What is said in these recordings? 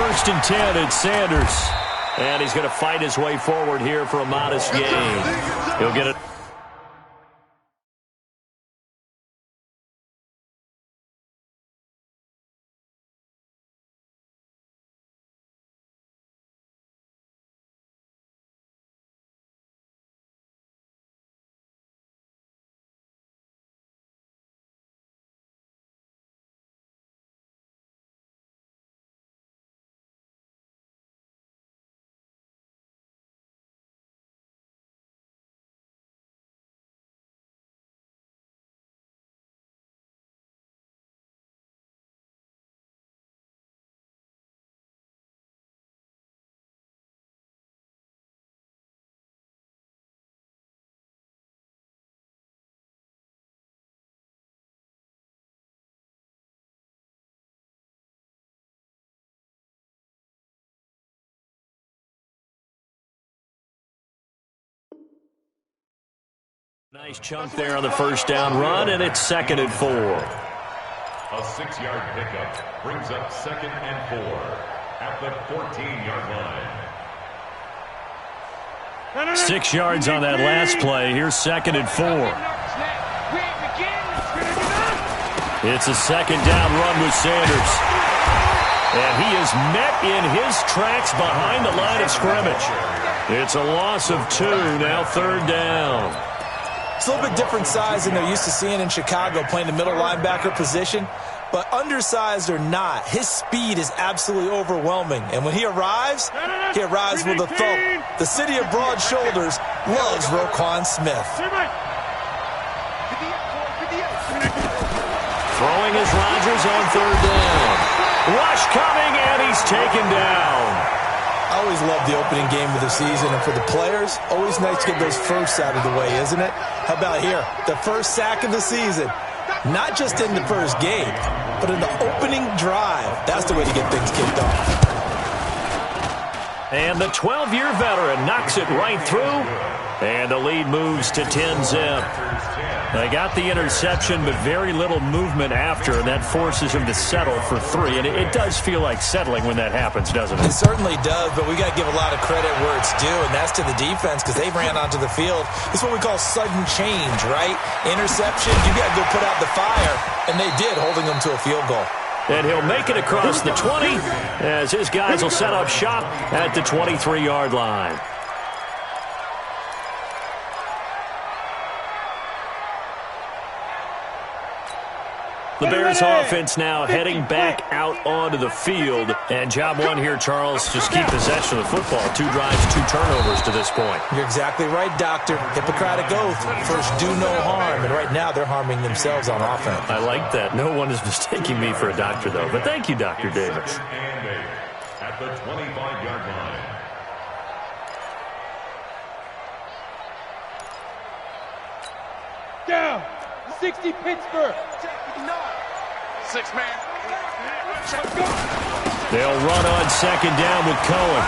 first and 10. It's Sanders. And he's going to fight his way forward here for a modest gain. He'll get it. Nice chunk there on the first down run, and it's 2nd and 4. A 6-yard pickup brings up 2nd and 4 at the 14-yard line. 6 yards on that last play. Here's 2nd and 4. It's a 2nd down run with Sanders. And he is met in his tracks behind the line of scrimmage. It's a loss of 2, now 3rd down. It's a little bit different size than they're used to seeing in Chicago, playing the middle linebacker position. But undersized or not, his speed is absolutely overwhelming. And when he arrives with a thump. The city of broad shoulders loves Roquan Smith. Throwing is Rodgers on 3rd down. Rush coming, and he's taken down. I always love the opening game of the season, and for the players, always nice to get those firsts out of the way, isn't it? How about here? The first sack of the season. Not just in the first game, but in the opening drive. That's the way to get things kicked off. And the 12-year veteran knocks it right through, and the lead moves to 10-zip. They got the interception, but very little movement after, and that forces him to settle for 3. And it does feel like settling when that happens, doesn't it? It certainly does, but we got to give a lot of credit where it's due, and that's to the defense because they ran onto the field. It's what we call sudden change, right? Interception, you got to go put out the fire, and they did, holding them to a field goal. And he'll make it across the 20 as his guys will set up shop at the 23-yard line. The Bears offense now heading back out onto the field. And job one here, Charles, just keep possession of the football. 2 drives, 2 turnovers to this point. You're exactly right, Doctor. Hippocratic oath. First, do no harm. And right now, they're harming themselves on offense. I like that. No one is mistaking me for a doctor, though. But thank you, Dr. Davis. At the 25-yard line. Down. 60 Pittsburgh. 6-man. They'll run on 2nd down with Cohen.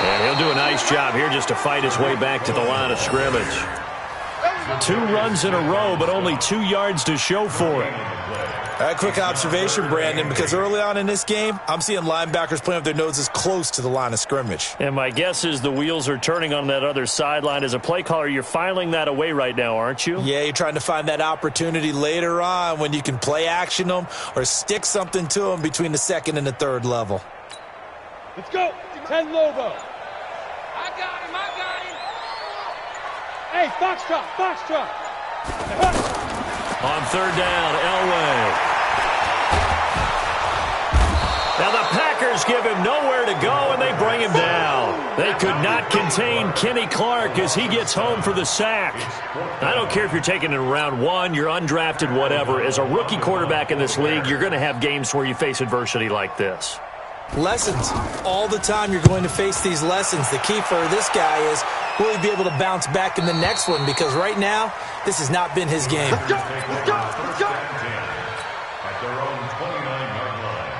And he'll do a nice job here just to fight his way back to the line of scrimmage. 2 runs in a row, but only 2 yards to show for it. A quick observation, Brandon, because early on in this game, I'm seeing linebackers playing with their noses close to the line of scrimmage. And my guess is the wheels are turning on that other sideline. As a play caller, you're filing that away right now, aren't you? Yeah, you're trying to find that opportunity later on when you can play action them or stick something to them between the 2nd and the 3rd level. Let's go. 10 logo. I got him. Hey, Foxtrot. On 3rd down, Elway. Now the Packers give him nowhere to go, and they bring him down. They could not contain Kenny Clark as he gets home for the sack. I don't care if you're taking it in round 1, you're undrafted, whatever. As a rookie quarterback in this league, you're going to have games where you face adversity like this. Lessons. All the time you're going to face these lessons. The key for this guy is will he be able to bounce back in the next one, because right now, this has not been his game. Let's go. At their own 29-yard line.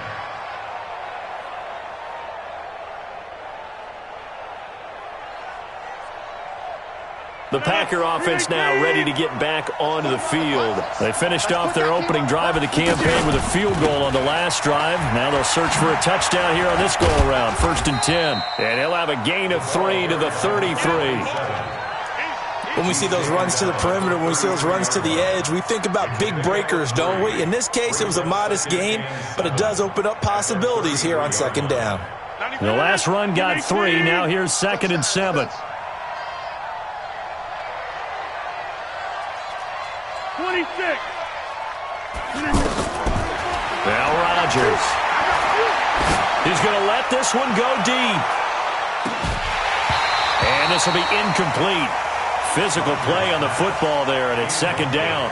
The Packer offense now ready to get back onto the field. They finished off their opening drive of the campaign with a field goal on the last drive. Now they'll search for a touchdown here on this go-around. 1st and 10. And he'll have a gain of 3 to the 33. When we see those runs to the perimeter, when we see those runs to the edge, we think about big breakers, don't we? In this case, it was a modest gain, but it does open up possibilities here on 2nd down. The last run got 3. Now here's 2nd and 7. 26. Now Rodgers. He's going to let this one go deep. And this will be incomplete. Physical play on the football there, and it's 2nd down.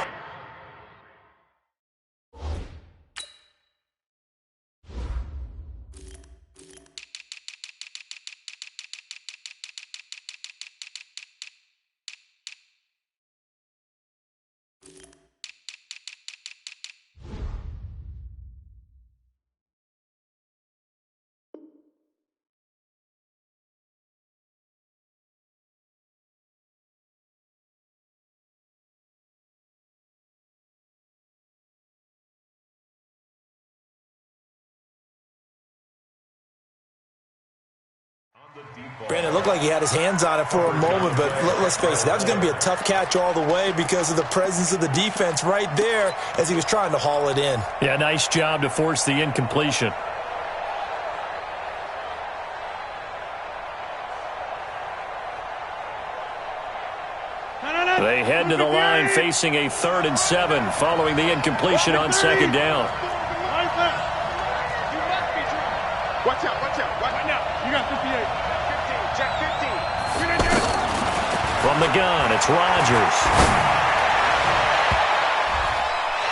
Brandon, it looked like he had his hands on it for a moment, but let's face it, that was going to be a tough catch all the way because of the presence of the defense right there as he was trying to haul it in. Yeah, nice job to force the incompletion. They head to the line facing a 3rd and 7 following the incompletion on 2nd down. Watch out, watch out. Right now, you got 58. 15, check 15. From the gun, it's Rodgers.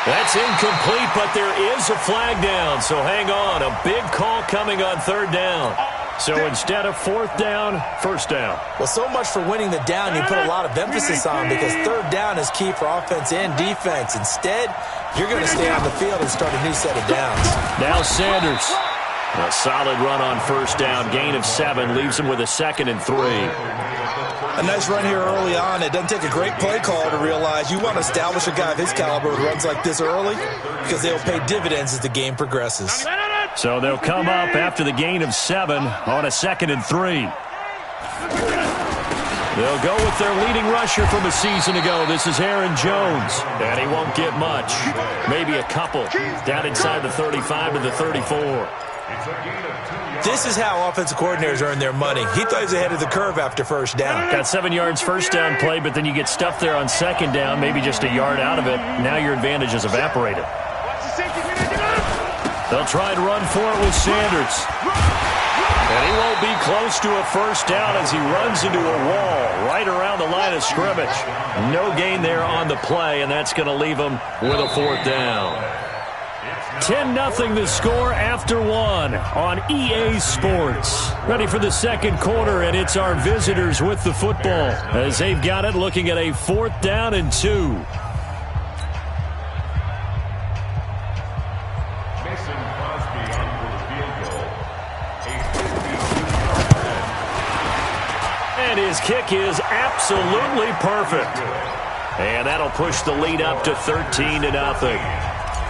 That's incomplete, but there is a flag down, so hang on. A big call coming on 3rd down. So instead of 4th down, 1st down. Well, so much for winning the down you put a lot of emphasis on because 3rd down is key for offense and defense. Instead, you're going to stay on the field and start a new set of downs. Now Sanders. A solid run on 1st down. Gain of 7 leaves him with a 2nd and 3. A nice run here early on. It doesn't take a great play call to realize you want to establish a guy of his caliber who runs like this early because they'll pay dividends as the game progresses. So they'll come up after the gain of 7 on a 2nd and 3. They'll go with their leading rusher from a season ago. This is Aaron Jones. And he won't get much. Maybe a couple. Down inside the 35 to the 34. This is how offensive coordinators earn their money. He thought he was ahead of the curve after 1st down. Got 7 yards 1st down play, but then you get stuffed there on 2nd down, maybe just a yard out of it. Now your advantage is evaporated. They'll try and run for it with Sanders. And he won't be close to a 1st down as he runs into a wall right around the line of scrimmage. No gain there on the play, and that's going to leave him with a 4th down. 10-0 the score after 1 on EA Sports. Ready for the 2nd quarter, and it's our visitors with the football as they've got it looking at a 4th down and 2. And his kick is absolutely perfect. And that'll push the lead up to 13-0.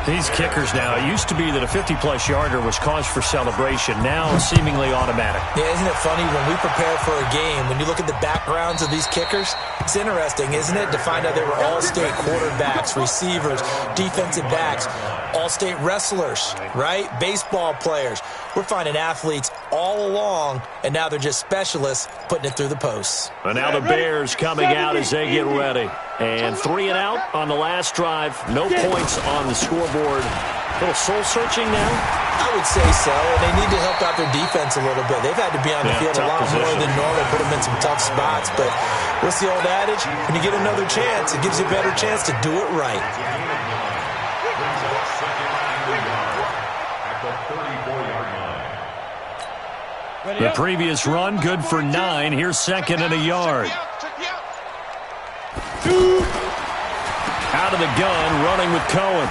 These kickers now, it used to be that a 50-plus yarder was cause for celebration. Now seemingly automatic. Yeah, isn't it funny when we prepare for a game, when you look at the backgrounds of these kickers, it's interesting, isn't it, to find out they were all-state quarterbacks, receivers, defensive backs, all-state wrestlers, right? Baseball players. We're finding athletes all along, and now they're just specialists putting it through the posts. And now the Bears coming out as they get ready. And 3 and out on the last drive. No points on the scoreboard. A little soul-searching now? I would say so, and they need to help out their defense a little bit. They've had to be on the field a lot more than normal, put them in some tough spots. But what's the old adage? When you get another chance, it gives you a better chance to do it right. The previous run, good for 9. Here's 2nd and a yard. Out of the gun, running with Cohen.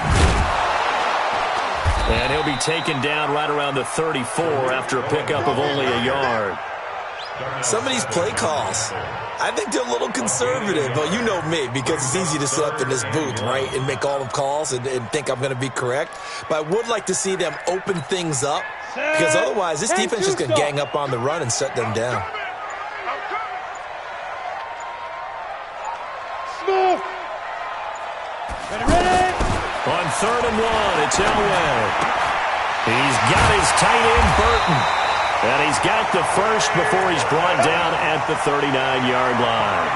And he'll be taken down right around the 34 after a pickup of only a yard. Some of these play calls, I think they're a little conservative. But you know me, because it's easy to sit up in this booth, right, and make all the calls and think I'm going to be correct. But I would like to see them open things up, because otherwise this defense is going to gang up on the run and shut them down. Smooth. Ready. On 3rd and 1, it's Elway. He's got his tight end, Burton. And he's got the first before he's brought down at the 39-yard line.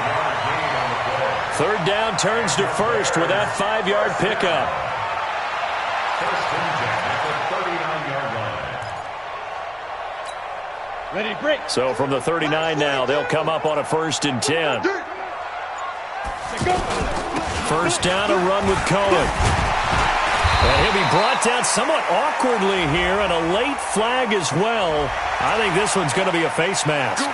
3rd down turns to first with that 5-yard pickup. First and 10 at the 39-yard line. Ready, break. So from the 39 now, they'll come up on a 1st and 10. First down, a run with Cohen. And he'll be brought down somewhat awkwardly here, and a late flag as well. I think this one's going to be a face mask.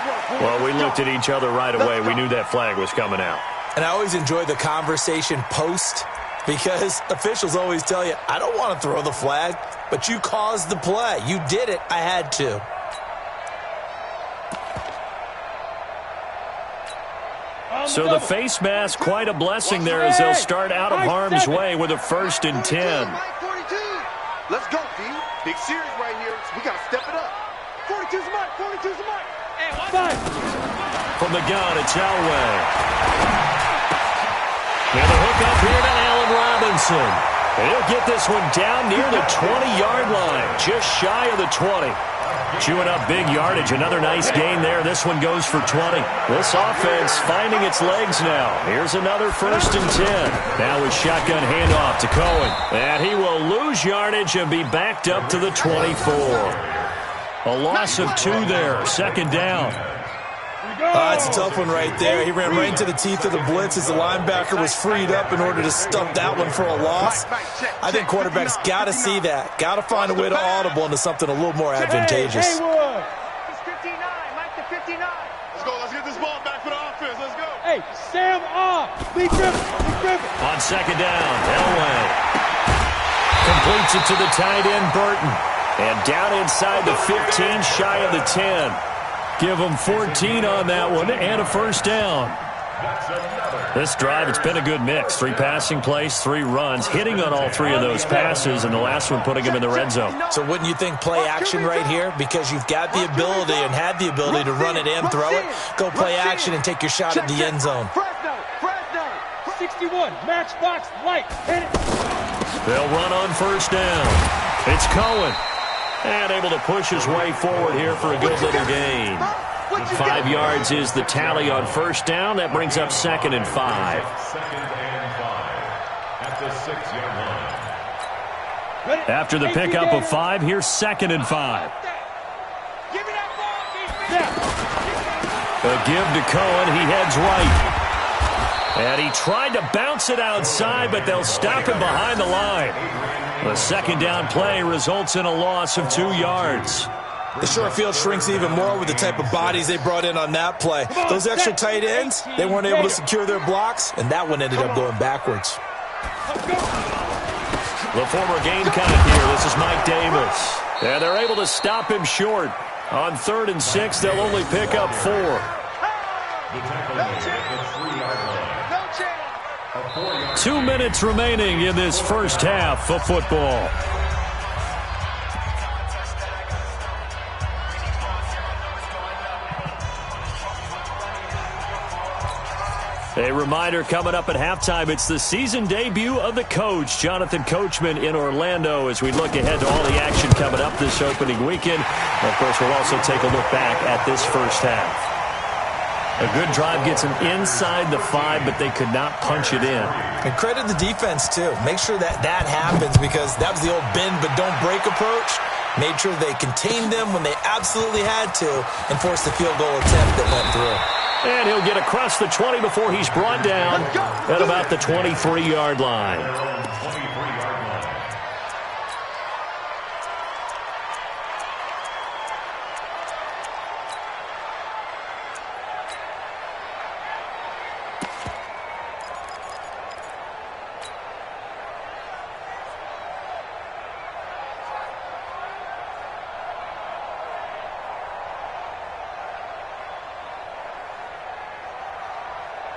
Well, we looked at each other right away. We knew that flag was coming out. And I always enjoy the conversation post, because officials always tell you, I don't want to throw the flag, but you caused the play. You did it. I had to. So the face mask, quite a blessing there as they'll start out of harm's way with a 1st and 10. Let's go, D. Big series right here. We got to step it up. 42's a mark. 42's a mark. Hey, From the gun, it's Elway. And the hook up here to Allen Robinson. And he'll get this one down near the 20-yard line, just shy of the 20. Chewing up big yardage. Another nice gain there. This one goes for 20. This offense finding its legs now. Here's another 1st and 10. Now with shotgun handoff to Cohen. And he will lose yardage and be backed up to the 24. A loss of 2 there. 2nd down. It's a tough one right there. He ran right into the teeth of the blitz as the linebacker was freed up in order to stuff that one for a loss. I think quarterbacks got to see that. Got to find a way to audible into something a little more advantageous. It's 59. Mike to 59. Let's go. Let's get this ball back for the offense. Let's go. Hey, Sam off. Lee Griffin. On 2nd down, Elway completes it to the tight end, Burton. And down inside the 15, shy of the 10. Give them 14 on that one and a 1st down. This drive, it's been a good mix. 3 passing plays, 3 runs, hitting on all 3 of those passes, and the last one putting him in the red zone. So wouldn't you think play action right here? Because you've got the ability and had the ability to run it and throw it. Go play action and take your shot at the end zone. Fresno. 61, matchbox light. Hit it. They'll run on 1st down. It's Cohen. And able to push his way forward here for a good little gain. 5 yards is the tally on 1st down. That brings up 2nd and 5. 2nd and 5 at the 6-yard line. After the pickup of 5, here's 2nd and 5. Give me that ball. A give to Cohen. He heads right. And he tried to bounce it outside, but they'll stop him behind the line. The 2nd down play results in a loss of 2 yards. The short field shrinks even more with the type of bodies they brought in on that play. Those extra tight ends, they weren't able to secure their blocks, and that one ended up going backwards. The former Gamecock here, this is Mike Davis. And they're able to stop him short. On 3rd and 6, they'll only pick up 4. The tackle at the 3-yard line. 2 minutes remaining in this first half of football. A reminder coming up at halftime, it's the season debut of the coach, Jonathan Coachman, in Orlando, as we look ahead to all the action coming up this opening weekend. And of course, we'll also take a look back at this first half. A good drive gets them inside the 5, but they could not punch it in. And credit the defense, too. Make sure that happens, because that was the old bend but don't break approach. Made sure they contained them when they absolutely had to and forced the field goal attempt that went through. And he'll get across the 20 before he's brought down at about the 23-yard line.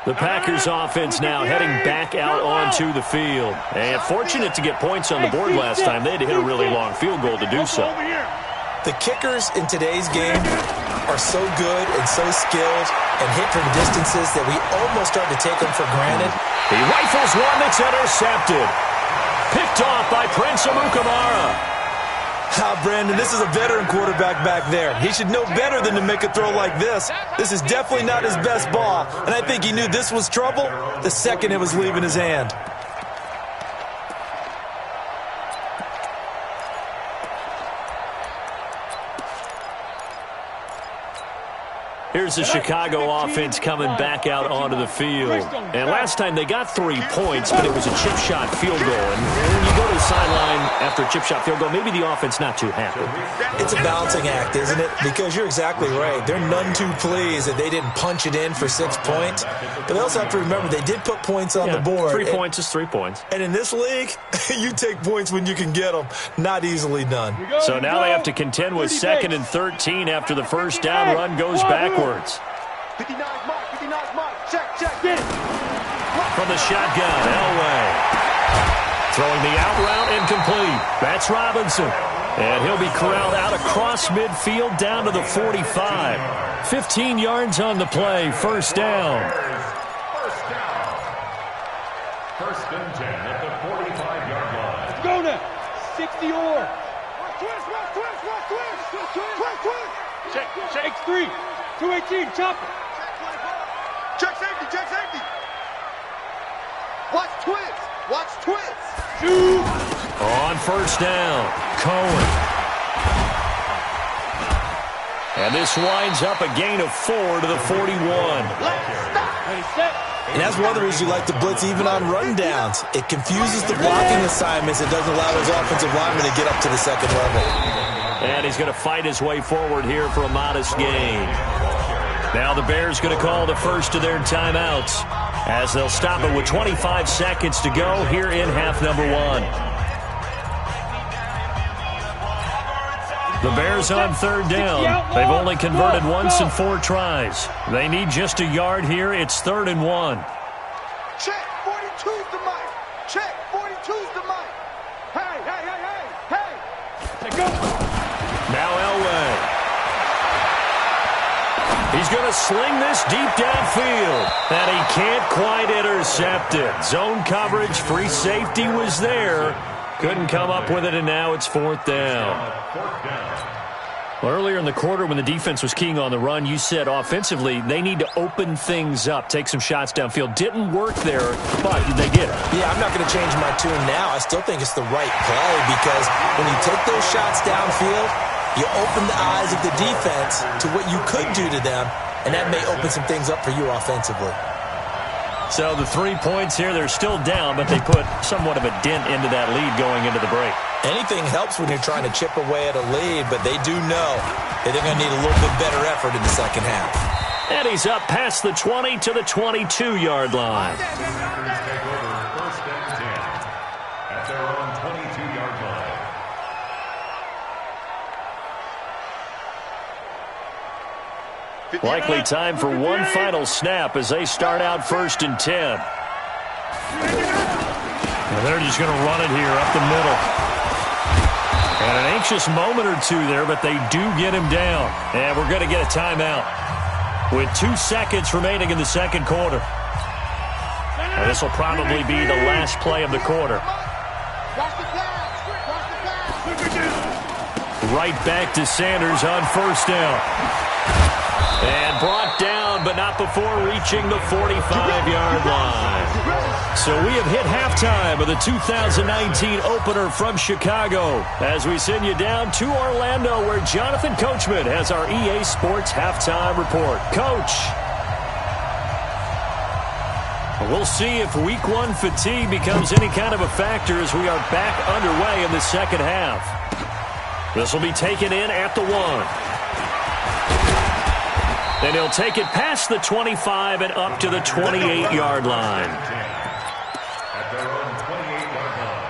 The Packers offense now heading back out onto the field. And fortunate to get points on the board last time. They had to hit a really long field goal to do so. The kickers in today's game are so good and so skilled and hit from distances that we almost start to take them for granted. He rifles one that's intercepted. Picked off by Prince Amukamara. Brandon, this is a veteran quarterback back there. He should know better than to make a throw like this. This is definitely not his best ball, and I think he knew this was trouble the second it was leaving his hand. Here's the Chicago offense coming back out onto the field. And last time they got 3 points, but it was a chip shot field goal. And when you go to the sideline after a chip shot field goal, maybe the offense not too happy. It's a balancing act, isn't it? Because you're exactly right. They're none too pleased that they didn't punch it in for 6 points. But they also have to remember they did put points on the board. 3 points is 3 points. And in this league, you take points when you can get them. Not easily done. So now they have to contend with 2nd and 13 after the first down run goes backwards. 59 mark, check, get it. From the shotgun, Elway. Throwing the out route incomplete. That's Robinson. And he'll be corralled out across midfield down to the 45. 15 yards on the play, first down. First and 10 at the 45-yard line. Go now. 60 or. Twist. X3. 218, chop it. Check safety. Watch twist. Shoot. On first down, Cohen. And this winds up a gain of 4 to the 41. Ready, set. And that's one of the reasons you like to blitz even on rundowns. It confuses the blocking assignments. It doesn't allow those offensive linemen to get up to the second level. And he's going to fight his way forward here for a modest gain. Now the Bears going to call the first of their timeouts as they'll stop it with 25 seconds to go here in half number 1. The Bears on third down. They've only converted once in 4 tries. They need just a yard here. It's 3rd and 1. Check, 42's the mic. Check, 42's the mic. Hey. Let go. Now Elway. He's going to sling this deep downfield, and he can't quite intercept it. Zone coverage, free safety was there. Couldn't come up with it, and now it's 4th down. Well, earlier in the quarter when the defense was keying on the run, you said offensively they need to open things up, take some shots downfield. Didn't work there, but they did it. Yeah, I'm not going to change my tune now. I still think it's the right play because when you take those shots downfield, you open the eyes of the defense to what you could do to them, and that may open some things up for you offensively. So the 3 points here, they're still down, but they put somewhat of a dent into that lead going into the break. Anything helps when you're trying to chip away at a lead, but they do know that they're going to need a little bit better effort in the second half. And he's up past the 20 to the 22-yard line. First and 10 at their own 22-yard line. Likely time for one final snap as they start out 1st and 10. And they're just going to run it here up the middle. And an anxious moment or two there, but they do get him down. And we're going to get a timeout with 2 seconds remaining in the second quarter. And this will probably be the last play of the quarter. Right back to Sanders on first down. And brought down, but not before reaching the 45-yard line. So we have hit halftime of the 2019 opener from Chicago as we send you down to Orlando where Jonathan Coachman has our EA Sports halftime report. Coach. We'll see if week 1 fatigue becomes any kind of a factor as we are back underway in the second half. This will be taken in at the 1. And he'll take it past the 25 and up to the 28-yard line. At their own 28-yard line.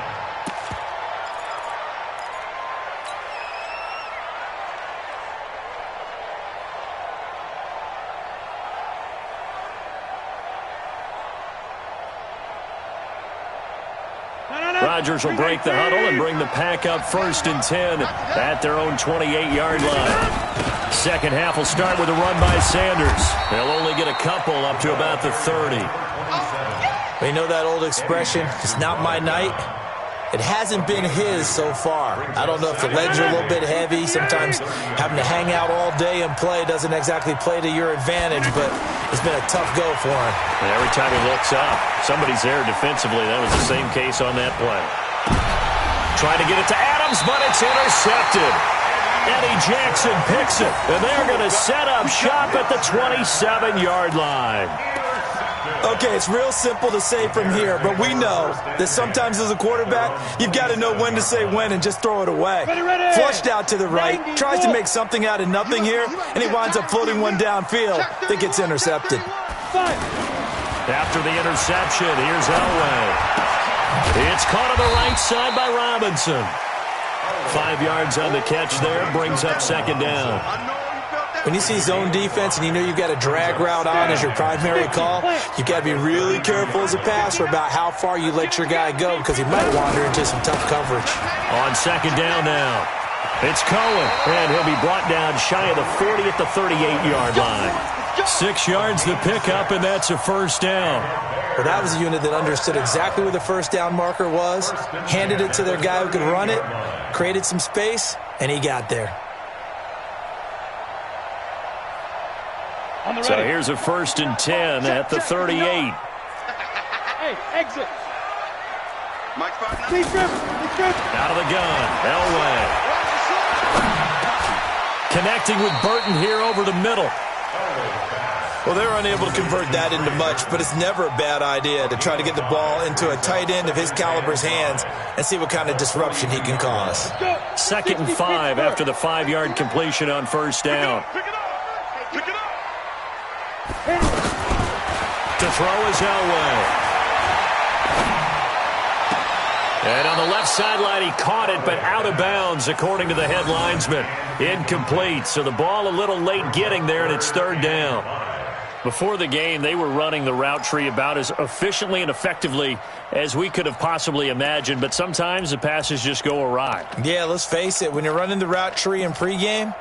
Rodgers will break the huddle and bring the Pack up 1st and 10 at their own 28-yard line. Second half will start with a run by Sanders. They'll only get a couple up to about the 30. You know that old expression, it's not my night? It hasn't been his so far. I don't know if the legs are a little bit heavy. Sometimes having to hang out all day and play doesn't exactly play to your advantage, but it's been a tough go for him. And every time he looks up, somebody's there defensively. That was the same case on that play. Trying to get it to Adams, but it's intercepted. Eddie Jackson picks it, and they're going to set up shop at the 27-yard line. Okay, it's real simple to say from here, but we know that sometimes as a quarterback, you've got to know when to say when and just throw it away. Ready. Flushed out to the right, tries to make something out of nothing here, and he winds up floating one downfield that gets intercepted. After the interception, here's Elway. It's caught on the right side by Robinson. 5 yards on the catch there, brings up 2nd down. When you see zone defense and you know you've got a drag route on as your primary call, you've got to be really careful as a passer about how far you let your guy go because he might wander into some tough coverage. On 2nd down now, it's Cohen, and he'll be brought down shy of the 40 at the 38-yard line. 6 yards to pick up, and that's a 1st down. Well, that was a unit that understood exactly where the 1st down marker was, handed it to their guy who could run it, created some space, and he got there. So here's a 1st and 10 at the 38. Hey, exit. Out of the gun, Elway. Connecting with Burton here over the middle. Well, they were unable to convert that into much, but it's never a bad idea to try to get the ball into a tight end of his caliber's hands and see what kind of disruption he can cause. 2nd and 5 after the 5-yard completion on 1st down. To throw is Elway. And on the left sideline, he caught it, but out of bounds, according to the head linesman. Incomplete, so the ball a little late getting there, and it's 3rd down. Before the game, they were running the route tree about as efficiently and effectively as we could have possibly imagined, but sometimes the passes just go awry. Yeah, let's face it, when you're running the route tree in pregame,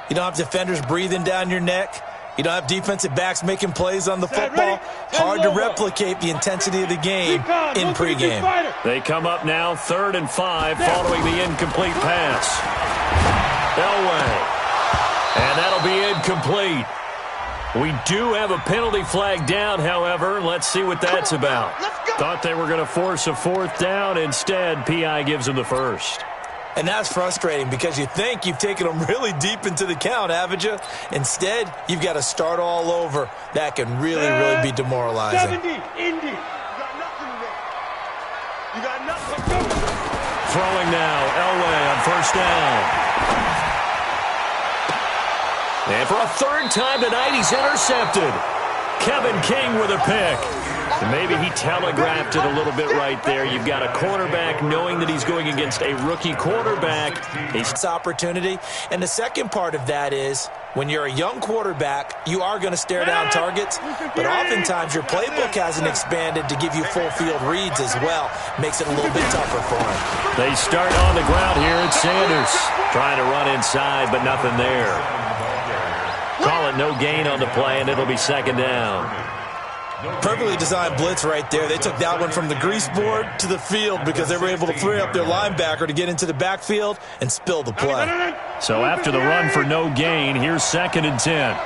you don't have defenders breathing down your neck. You don't have defensive backs making plays on the football. Hard to replicate the intensity of the game in pregame. They come up now 3rd and 5 following the incomplete pass. Elway. And that'll be incomplete. We do have a penalty flag down, however. Let's see what that's about. Thought they were going to force a 4th down. Instead, PI gives them the 1st. And that's frustrating because you think you've taken them really deep into the count, haven't you? Instead, you've got to start all over. That can really, really be demoralizing. 70, Indy. You got nothing. Throwing now, Elway on 1st down. And for a 3rd time tonight, he's intercepted. Kevin King with a pick. And maybe he telegraphed it a little bit right there. You've got a quarterback knowing that he's going against a rookie quarterback. It's opportunity. And the second part of that is when you're a young quarterback, you are going to stare down targets, but oftentimes your playbook hasn't expanded to give you full field reads as well. Makes it a little bit tougher for him. They start on the ground here at Sanders. Trying to run inside, but nothing there. Call it no gain on the play, and it'll be 2nd down. Perfectly designed blitz right there. They took that one from the grease board to the field because they were able to free up their linebacker to get into the backfield and spill the play. So after the run for no gain, here's 2nd and 10.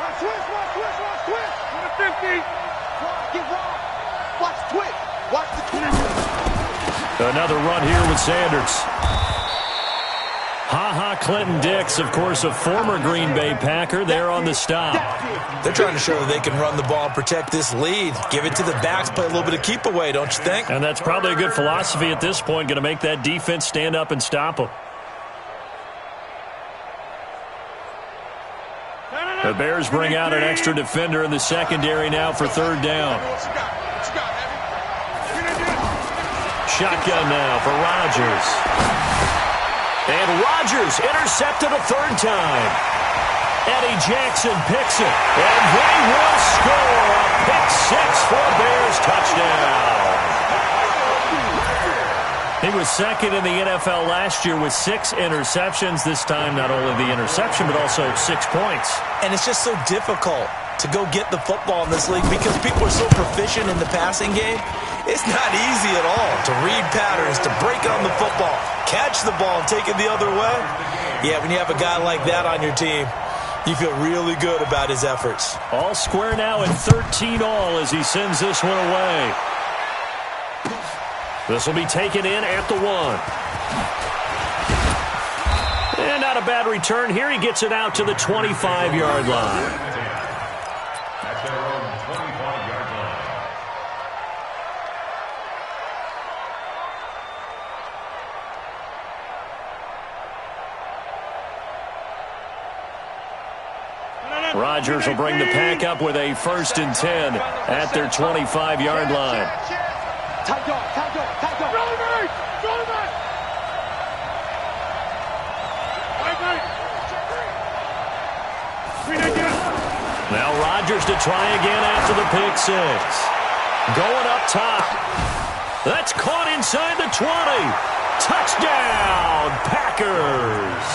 Another run here with Sanders. Clinton-Dix, of course, a former Green Bay Packer, there on the stop. They're trying to show that they can run the ball and protect this lead. Give it to the backs, play a little bit of keep away, don't you think? And that's probably a good philosophy at this point, going to make that defense stand up and stop them. The Bears bring out an extra defender in the secondary now for 3rd down. Shotgun now for Rodgers. And Rodgers intercepted a 3rd time. Eddie Jackson picks it. And they will score a pick 6 for a Bears touchdown. He was second in the NFL last year with 6 interceptions. This time, not only the interception, but also 6 points. And it's just so difficult to go get the football in this league because people are so proficient in the passing game. It's not easy at all to read patterns, to break on the football, catch the ball, and take it the other way. Yeah, when you have a guy like that on your team, you feel really good about his efforts. All square now at 13 all as he sends this one away. This will be taken in at the 1. And not a bad return here. He gets it out to the 25-yard line. At their own 25-yard line. Rodgers will bring the pack up with a 1st and 10 at their 25-yard line. Tight dog, tight dog, tight dog. Rolling right, rolling right. Now Rodgers to try again after the pick 6. Going up top. That's caught inside the 20. Touchdown, Packers.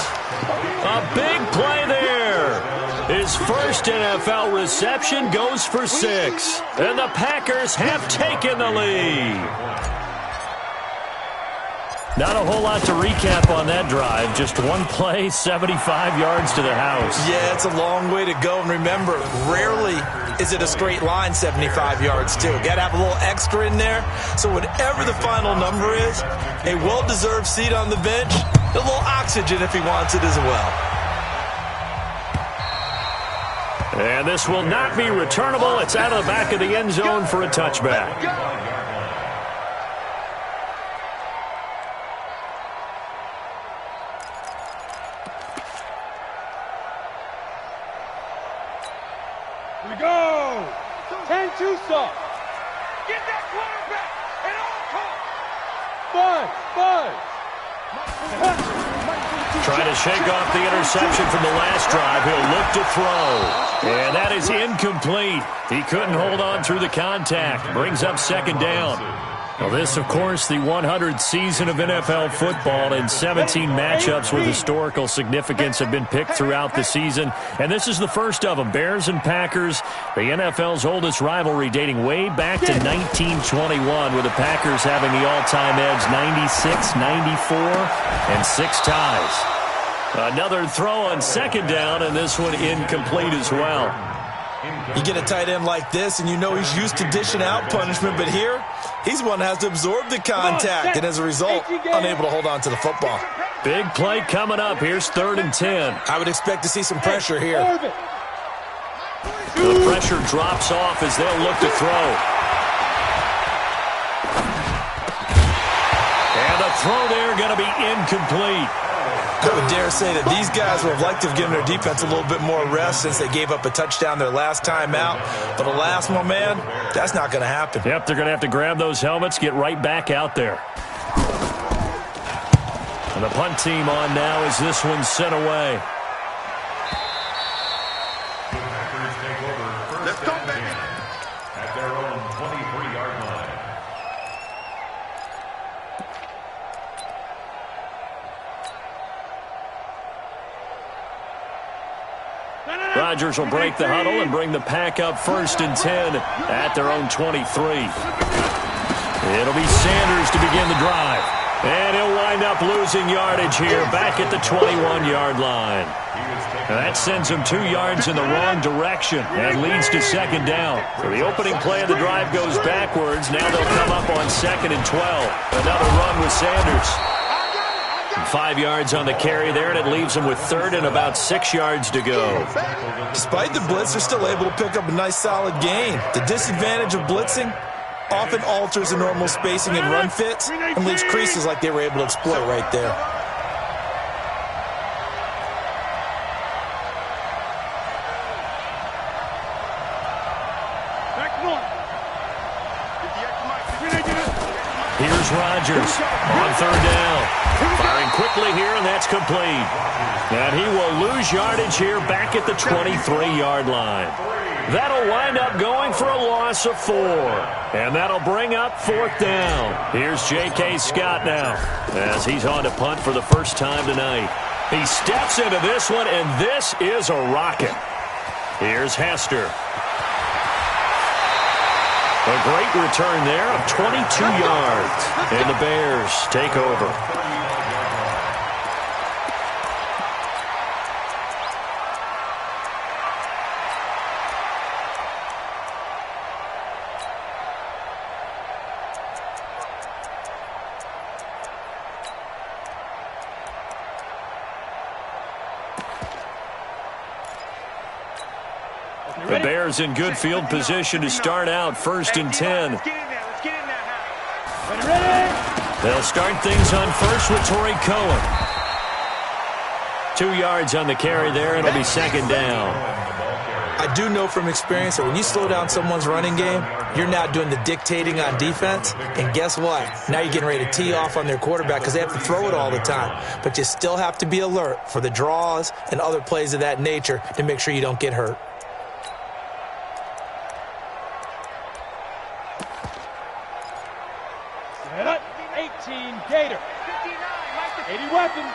A big play there. His first NFL reception goes for 6. And the Packers have taken the lead. Not a whole lot to recap on that drive. Just one play, 75 yards to the house. Yeah, it's a long way to go. And remember, rarely is it a straight line 75 yards, too. Got to have a little extra in there. So whatever the final number is, a well-deserved seat on the bench, a little oxygen if he wants it as well. And this will not be returnable. It's out of the back of the end zone for a touchback. We go. 10-2 soft. Get that quarterback at all costs. Buzz. Trying to shake off the interception from the last drive. He'll look to throw. And that is incomplete. He couldn't hold on through the contact. Brings up 2nd down. Well, this, of course, the 100th season of NFL football, and 17 matchups with historical significance have been picked throughout the season. And this is the first of them. Bears and Packers, the NFL's oldest rivalry dating way back to 1921, with the Packers having the all-time edge 96, 94, and 6 ties. Another throw on 2nd down, and this one incomplete as well. You get a tight end like this, and you know he's used to dishing out punishment, but here, he's one that has to absorb the contact, and as a result, unable to hold on to the football. Big play coming up. Here's 3rd and 10. I would expect to see some pressure here. The pressure drops off as they'll look to throw. And the throw there going to be incomplete. I would dare say that these guys would have liked to have given their defense a little bit more rest since they gave up a touchdown their last time out. But alas, my man, that's not going to happen. Yep, they're going to have to grab those helmets, get right back out there. And the punt team on now as this one's sent away. The Packers take over 1st and 10 at their own 23-yard line. Rodgers will break the huddle and bring the pack up 1st and 10 at their own 23. It'll be Sanders to begin the drive. And he'll wind up losing yardage here back at the 21-yard line. And that sends him 2 yards in the wrong direction and leads to 2nd down. So the opening play of the drive goes backwards. Now they'll come up on 2nd and 12. Another run with Sanders. 5 yards on the carry there, and it leaves them with 3rd and about 6 yards to go. Despite the blitz, they're still able to pick up a nice, solid gain. The disadvantage of blitzing often alters the normal spacing and run fits and leaves creases like they were able to exploit right there. Here's Rodgers on 3rd down. Firing quickly here, and that's complete. And he will lose yardage here back at the 23-yard line. That'll wind up going for a loss of 4. And that'll bring up 4th down. Here's J.K. Scott now as he's on to punt for the first time tonight. He steps into this one, and this is a rocket. Here's Hester. A great return there of 22 yards. And the Bears take over. The Bears in good field position to start out 1st and 10. They'll start things on first with Torrey Cohen. 2 yards on the carry there, and it'll be 2nd down. I do know from experience that when you slow down someone's running game, you're now doing the dictating on defense. And guess what? Now you're getting ready to tee off on their quarterback because they have to throw it all the time. But you still have to be alert for the draws and other plays of that nature to make sure you don't get hurt. Gator. 80 weapons.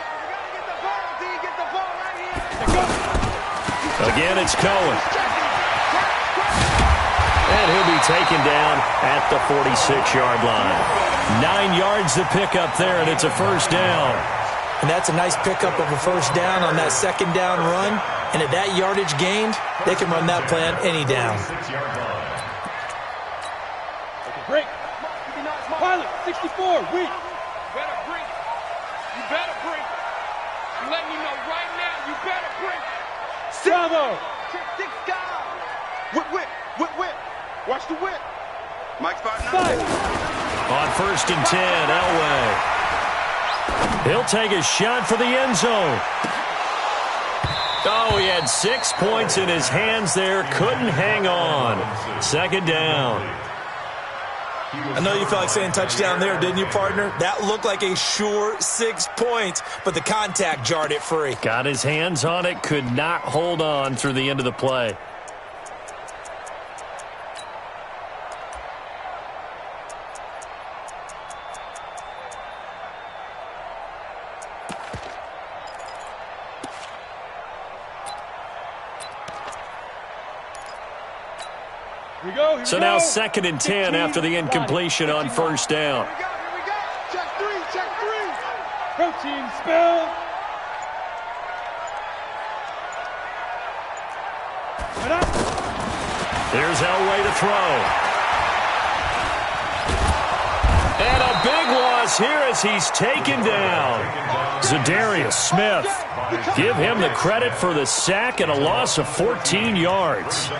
Again, it's Cohen. And he'll be taken down at the 46-yard line. 9 yards to pick up there, and it's a 1st down. And that's a nice pickup of a 1st down on that 2nd down run. And at that yardage gained, they can run that play on any down. Break. Pilot, 64, weak. Better break. You better break. I'm letting you know right now, you better break. Bravo. 6 guys. Whip. Watch the whip. Mike's 5-9. On 1st and 10, Elway. He'll take a shot for the end zone. Oh, he had 6 points in his hands there. Couldn't hang on. 2nd down. I know you felt like saying touchdown there, didn't you, partner? That looked like a sure 6 points, but the contact jarred it free. Got his hands on it, could not hold on through the end of the play. So now 2nd and 10 after the incompletion on 1st down. Here we go. Check 3. Protein spill. Here's Elway to throw. And a big loss here as he's taken down. Zadarius Smith. Give him the credit for the sack and a loss of 14 yards.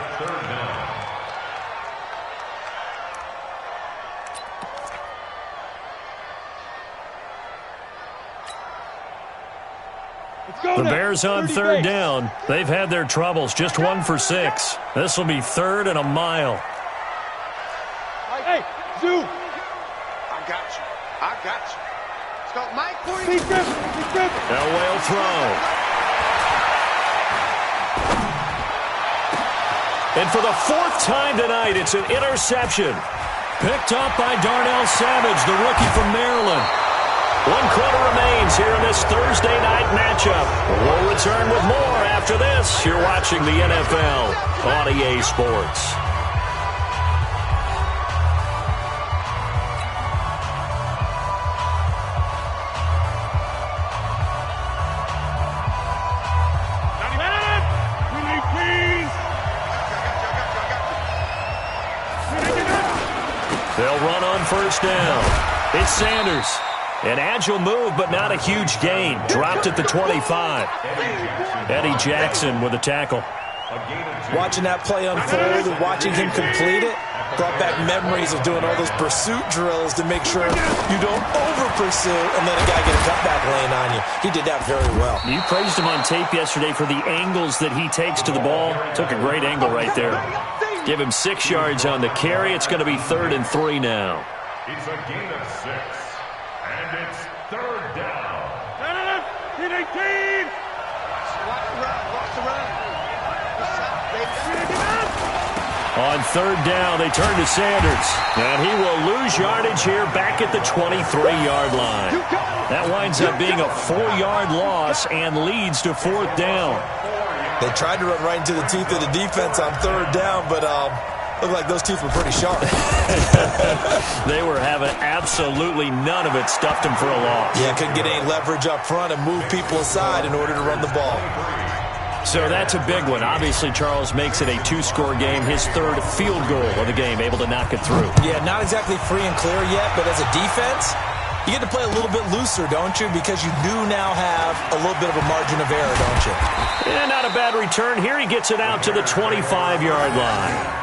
The Bears on 3rd down. They've had their troubles. Just 1 for 6. This will be 3rd and a mile. Hey, Zoo. I got you. Let's go, Mike. Elway will throw. And for the 4th time tonight, it's an interception. Picked up by Darnell Savage, the rookie from Maryland. 1 quarter remains here in this Thursday night matchup. We'll return with more after this. You're watching the NFL on EA Sports. They'll run on 1st down. It's Sanders. An agile move, but not a huge gain. Dropped at the 25. Eddie Jackson with a tackle. Watching that play unfold and watching him complete it brought back memories of doing all those pursuit drills to make sure you don't over-pursue and let a guy get a cutback lane on you. He did that very well. You praised him on tape yesterday for the angles that he takes to the ball. Took a great angle right there. Give him 6 yards on the carry. It's going to be 3rd and 3 now. It's a gain of 6. And it's 3rd down. 18. Watch the run. On third down, they turn to Sanders. And he will lose yardage here back at the 23-yard line. That winds up being a 4-yard loss and leads to fourth down. They tried to run right into the teeth of the defense on third down, but looked like those teeth were pretty sharp. They were having absolutely none of it. Stuffed him for a loss. Yeah, couldn't get any leverage up front and move people aside in order to run the ball. So that's a big one. Obviously, Charles makes it a 2-score game. His third field goal of the game, able to knock it through. Yeah, not exactly free and clear yet, but as a defense, you get to play a little bit looser, don't you? Because you do now have a little bit of a margin of error, don't you? Yeah, not a bad return here. He gets it out to the 25-yard line.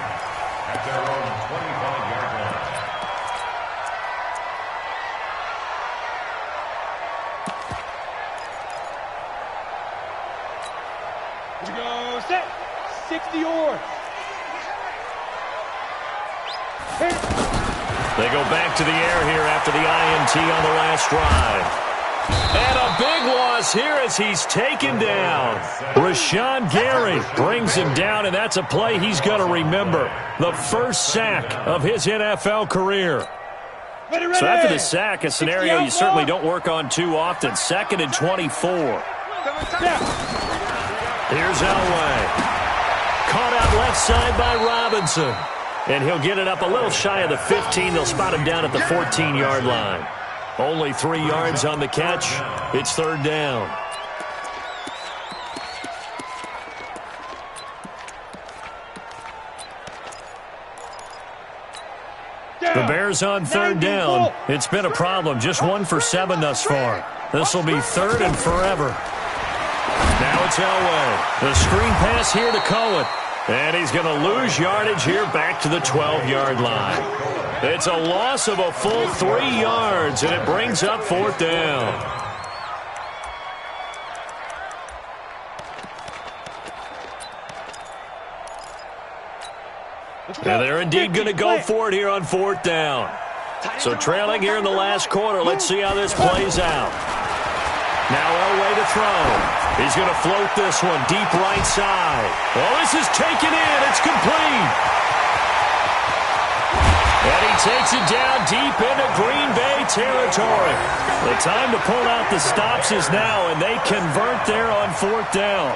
At their own 25-yard line. Here we go, set. 60 yards. They go back to the air here after the INT on the last drive. And a big loss here as he's taken down. Rashawn Gary brings him down, and that's a play he's going to remember. The first sack of his NFL career. So after the sack, a scenario you certainly don't work on too often. 2nd and 24. Here's Elway. Caught out left side by Robinson. And he'll get it up a little shy of the 15. They'll spot him down at the 14-yard line. Only 3 yards on the catch. It's third down. The Bears on third down. It's been a problem. Just 1 for 7 thus far. This will be third and forever. Now it's Elway. The screen pass here to Cohen. And he's going to lose yardage here back to the 12-yard line. It's a loss of a full 3 yards, and it brings up fourth down. And they're indeed going to go for it here on fourth down. So trailing here in the last quarter. Let's see how this plays out. Now Elway to throw. He's going to float this one deep right side. Well, this is taken in. It's complete. And he takes it down deep into Green Bay territory. The time to pull out the stops is now, and they convert there on fourth down.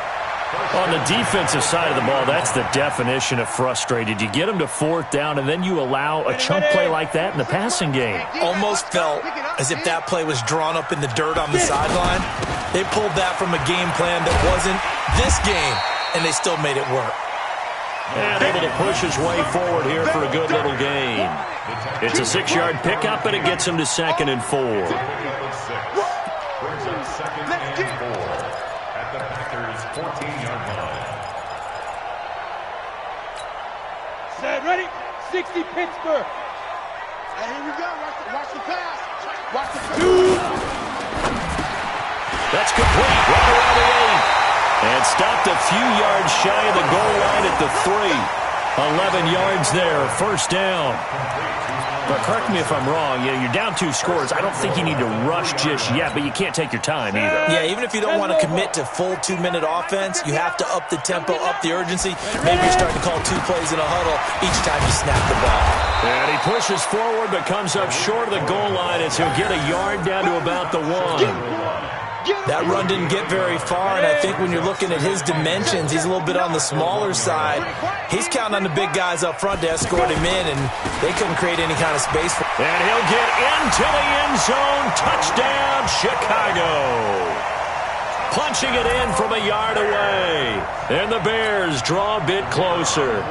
On the defensive side of the ball, that's the definition of frustrated. You get them to fourth down, and then you allow a chunk play like that in the passing game. Almost felt as if that play was drawn up in the dirt on the sideline. They pulled that from a game plan that wasn't this game, and they still made it work. And able to push his way forward here for a good little gain. It's a 6-yard pickup, and it gets him to 2nd and 4. Brings up 2nd and 4 at the Packers' 14-yard line. Set, ready? 60 Pittsburgh. And here we go. Watch the pass. Watch the pass. That's complete. Right around the 8. And stopped a few yards shy of the goal line at the 3. 11 yards there. First down. But correct me if I'm wrong. You're down 2 scores. I don't think you need to rush just yet, but you can't take your time either. Yeah, even if you don't want to commit to full 2-minute offense, you have to up the tempo, up the urgency. Maybe you're starting to call 2 plays in a huddle each time you snap the ball. And he pushes forward but comes up short of the goal line as he'll get a yard down to about the 1. That run didn't get very far, and I think when you're looking at his dimensions, he's a little bit on the smaller side. He's counting on the big guys up front to escort him in, and they couldn't create any kind of space for him. And he'll get into the end zone. Touchdown, Chicago. Punching it in from a yard away. And the Bears draw a bit closer.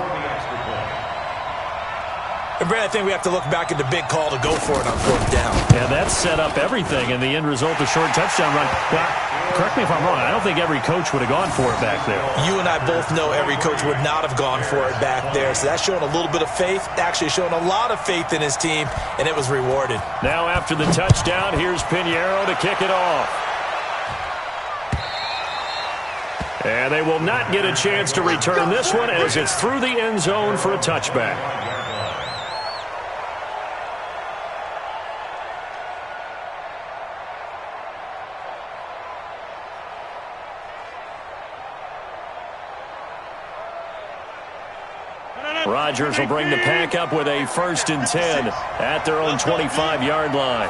And Brad, I think we have to look back at the big call to go for it on fourth down. And that set up everything, and the end result, a short touchdown run. Well, correct me if I'm wrong. I don't think every coach would have gone for it back there. You and I both know every coach would not have gone for it back there. So that's showing a little bit of faith, actually showing a lot of faith in his team, and it was rewarded. Now after the touchdown, here's Pinheiro to kick it off. And they will not get a chance to return this one as it's through the end zone for a touchback. Rodgers will bring the pack up with a 1st and 10 at their own 25-yard line.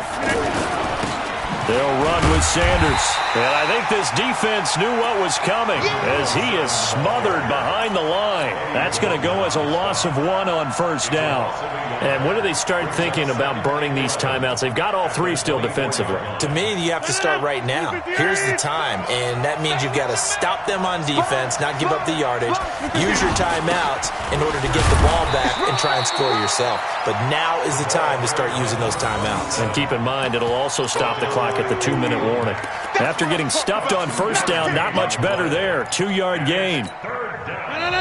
They'll run with Sanders. And I think this defense knew what was coming as he is smothered behind the line. That's going to go as a loss of 1 on 1st down. And when do they start thinking about burning these timeouts? They've got all 3 still defensively. To me, you have to start right now. Here's the time, and that means you've got to stop them on defense, not give up the yardage, use your timeouts in order to get the ball back and try and score yourself. But now is the time to start using those timeouts. And keep in mind, it'll also stop the clock at the 2-minute warning. After getting stuffed on 1st down, not much better there. 2-yard gain.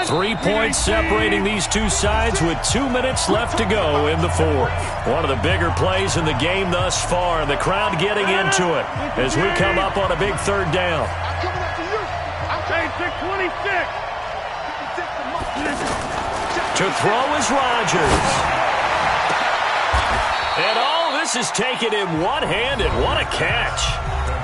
3 points separating these two sides with 2 minutes left to go in the 4th. One of the bigger plays in the game thus far. The crowd getting into it as we come up on a big 3rd down. To throw is Rodgers. And all this is taken in one-handed. What a catch.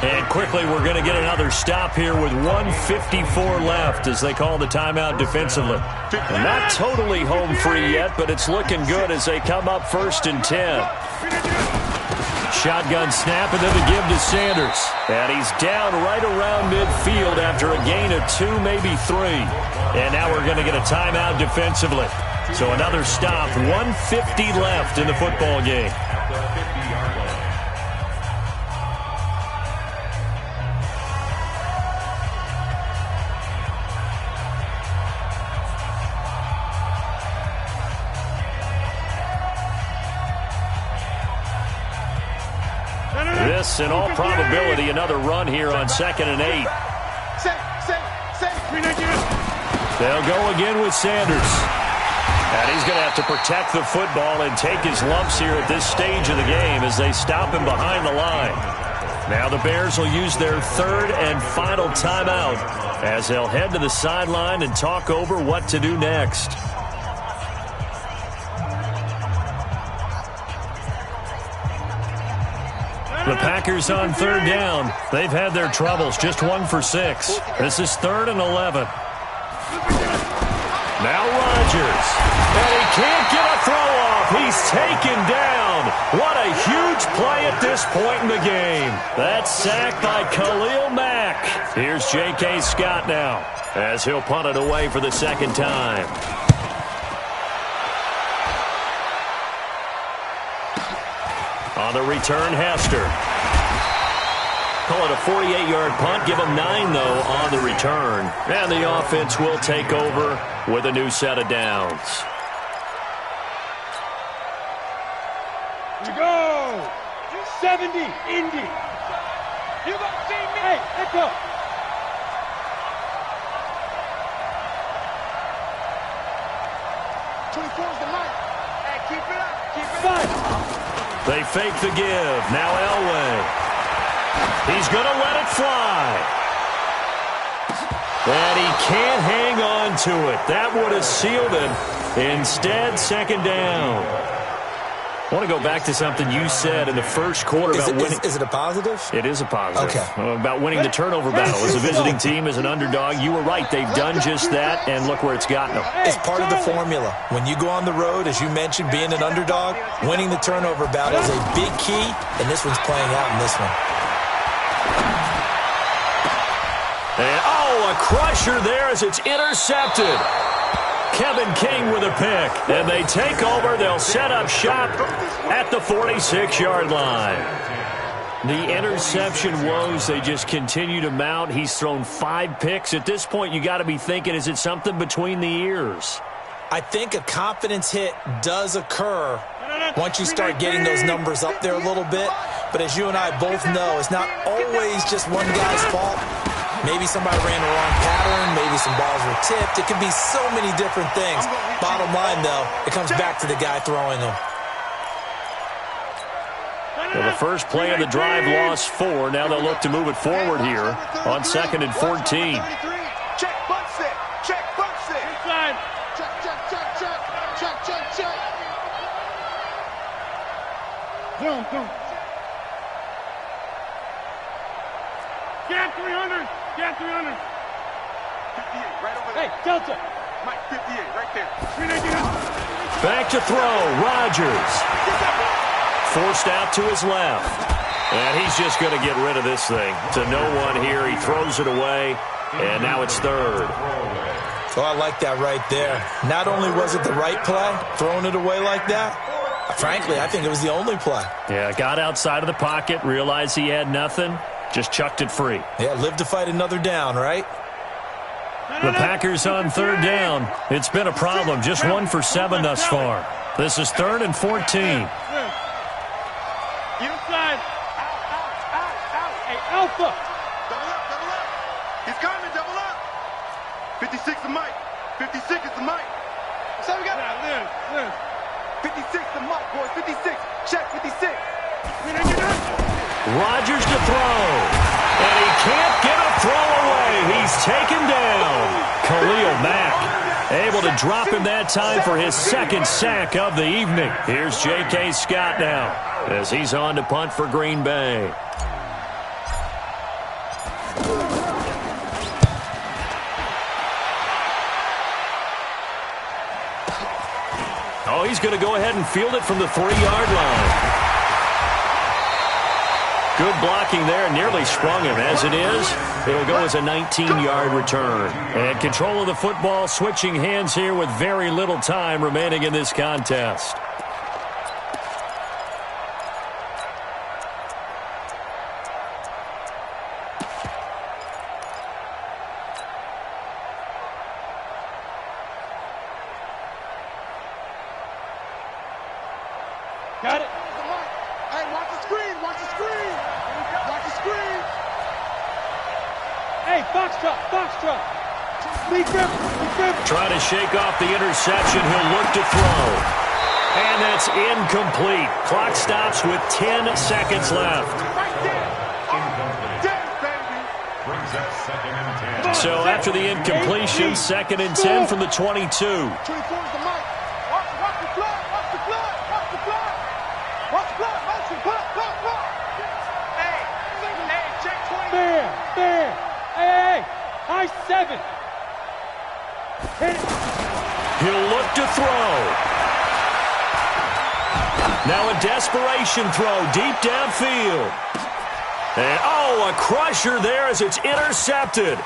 And quickly we're going to get another stop here with 1:54 left as they call the timeout defensively. Not totally home free yet, but it's looking good as they come up 1st and 10. Shotgun snap and then the give to Sanders. And he's down right around midfield after a gain of 2, maybe 3. And now we're going to get a timeout defensively. So another stop, 1:50 left in the football game. This, in all probability, another run here on 2nd and 8. They'll go again with Sanders. And he's going to have to protect the football and take his lumps here at this stage of the game as they stop him behind the line. Now the Bears will use their 3rd and final timeout as they'll head to the sideline and talk over what to do next. The Packers on 3rd down. They've had their troubles, just 1 for 6. This is 3rd and 11. Now Rodgers. And he can't get a throw off. He's taken down. What a huge play at this point in the game. That sack by Khalil Mack. Here's J.K. Scott now as he'll punt it away for the 2nd time. On the return, Hester. Call it a 48-yard punt. Give them 9, though, on the return. And the offense will take over with a new set of downs. You go! 70, Indy. You gonna see me? Hey, let's go. Hey, keep it up. Keep it up. They fake the give. Now Elway. He's going to let it fly. And he can't hang on to it. That would have sealed it. Instead, 2nd down. I want to go back to something you said in the first quarter about winning. Is it a positive? It is a positive. Okay. About winning the turnover battle. As a visiting team, as an underdog, you were right. They've done just that, and look where it's gotten them. It's part of the formula. When you go on the road, as you mentioned, being an underdog, winning the turnover battle is a big key, and this one's playing out in this one. And, a crusher there as it's intercepted. Kevin King with a pick. And they take over. They'll set up shop at the 46-yard line. The interception woes, they just continue to mount. He's thrown 5 picks. At this point, you got to be thinking, is it something between the ears? I think a confidence hit does occur once you start getting those numbers up there a little bit. But as you and I both know, it's not always just one guy's fault. Maybe somebody ran the wrong pattern. Maybe some balls were tipped. It could be so many different things. Bottom line, though, it comes back to the guy throwing them. Well, the first play of the drive lost 4. Now they'll look to move it forward here on 2nd and 14. Check, butt set. Check, butt set. Inside. Check, check, check, check. Check, check, check. Zoom, zoom. Get 300. Get 300. Right over there. Hey, Delta. Mike, 58, right there. Back to throw, Rodgers. Forced out to his left. And he's just going to get rid of this thing. To no one here, he throws it away, and now it's third. Oh, I like that right there. Not only was it the right play, throwing it away like that, frankly, I think it was the only play. Yeah, got outside of the pocket, realized he had nothing, just chucked it free. Yeah, live to fight another down, right? The Packers on third down. It's been a problem, just 1 for 7 thus far. This is 3rd and 14. Get inside. Hey, Alpha. Double up, double up. He's coming, double up. 56 to Mike. 56 is the Mike. So we got Liz. 56 to Mike, boys. 56. Check 56. Rodgers to throw. And he can't get a throw away. He's taken down. Khalil Mack able to drop him that time for his 2nd sack of the evening. Here's J.K. Scott now as he's on to punt for Green Bay. Oh, he's going to go ahead and field it from the 3-yard line. Good blocking there, nearly sprung him. As it is, it'll go as a 19-yard return. And control of the football, switching hands here with very little time remaining in this contest. Got it. Hey, watch the screen, watch the screen. Watch the screen. Hey, Foxtrot. Lee Griffin. Trying to shake off the interception. He'll look to throw. And that's incomplete. Clock stops with 10 seconds left. Right there. Yes, baby. Brings up 2nd and 10. So after the incompletion, 2nd and 10 from the 22. 24 is the Mike. Watch the blood, watch the blood, watch the blood. Watch the blood, motion, blood. Hey, check 20. Fair. Hey. High 7. Hit it. He'll look to throw. Now a desperation throw deep downfield. And, a crusher there as it's intercepted.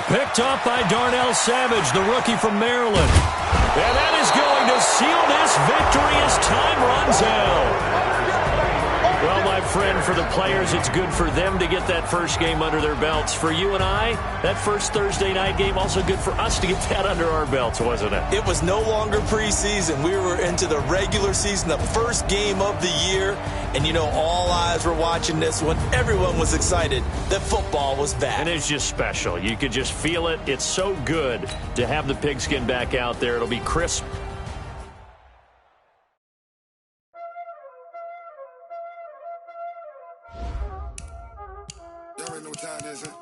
Picked up by Darnell Savage, the rookie from Maryland. And that is going to seal this victory as time runs out. Well, my friend, for the players, it's good for them to get that first game under their belts. For you and I, that first Thursday night game, also good for us to get that under our belts, wasn't it? It was no longer preseason. We were into the regular season, the first game of the year. And, all eyes were watching this when everyone was excited that football was back. And it's just special. You could just feel it. It's so good to have the pigskin back out there. It'll be crisp. Y'all already know what time it is, huh?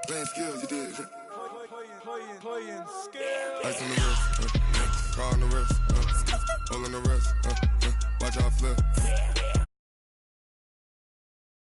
Playing skills, you did. Playing skills. Ice on the wrist, huh?